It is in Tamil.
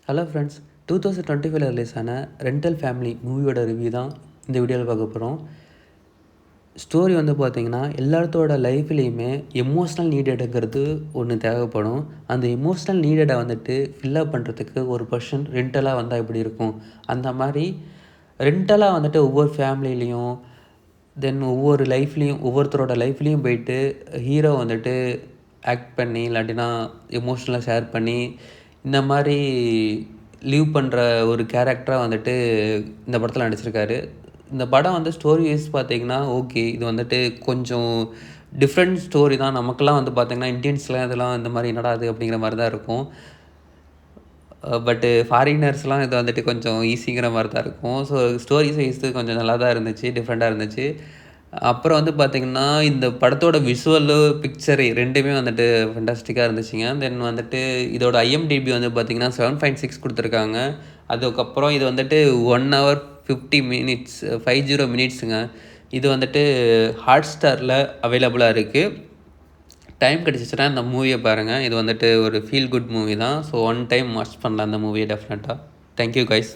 ஹலோ ஃப்ரெண்ட்ஸ், 2025 ரிலீஸ் ஆன ரெண்டல் ஃபேமிலி மூவியோட ரிவ்யூ தான் இந்த வீடியோவில் பார்க்க போகிறோம். ஸ்டோரி வந்து பார்த்திங்கன்னா, எல்லாத்தோட லைஃப்லேயுமே எமோஷ்னல் நீடடுங்கிறது ஒன்று தேவைப்படும். அந்த எமோஷ்னல் நீடடை வந்துட்டு ஃபில்லப் பண்ணுறதுக்கு ஒரு பர்சன் ரெண்டலாக வந்தால் எப்படி இருக்கும், அந்த மாதிரி ரெண்டலாக வந்துட்டு ஒவ்வொரு ஃபேமிலிலையும் தென் ஒவ்வொரு லைஃப்லேயும் ஒவ்வொருத்தரோட லைஃப்லேயும் போயிட்டு ஹீரோ வந்துட்டு ஆக்ட் பண்ணி இல்லாட்டினா எமோஷ்னலாக ஷேர் பண்ணி இந்த மாதிரி லீவ் பண்ணுற ஒரு கேரக்டராக வந்துட்டு இந்த படத்தில் நடிச்சிருக்காரு. இந்த படம் வந்து ஸ்டோரி வைஸ் பார்த்திங்கன்னா ஓகே, இது வந்துட்டு கொஞ்சம் டிஃப்ரெண்ட் ஸ்டோரி தான். நமக்கெல்லாம் வந்து பார்த்திங்கன்னா இண்டியன்ஸ்லாம் இதெல்லாம் இந்த மாதிரி என்னடா அது அப்படிங்கிற மாதிரி தான் இருக்கும். பட்டு ஃபாரினர்ஸ்லாம் இது வந்துட்டு கொஞ்சம் ஈஸிங்கிற மாதிரி தான் இருக்கும். ஸோ ஸ்டோரிஸ் வைஸ் கொஞ்சம் நல்லா தான் இருந்துச்சு, டிஃப்ரெண்ட்டாக இருந்துச்சு. அப்புறம் வந்து பார்த்திங்கன்னா, இந்த படத்தோட விஷுவலு, பிக்சரு 2மே வந்துட்டு ஃபென்டாஸ்டிக்காக இருந்துச்சுங்க. தென் வந்துட்டு இதோட IMDb வந்து பார்த்திங்கன்னா 7.6 கொடுத்துருக்காங்க. அதுக்கப்புறம் இது வந்துட்டு 1 hour 50 minutes 50 மினிட்ஸுங்க. இது வந்துட்டு ஹாட்ஸ்டாரில் அவைலபிளாக இருக்குது. டைம் கிடச்சிச்சின்னா இந்த மூவியை பாருங்கள். இது வந்துட்டு ஒரு ஃபீல் குட் மூவி தான். ஸோ ஒன் டைம் வாட்ச் பண்ணலாம் அந்த மூவியை டெஃபினட்டாக. Thank you guys.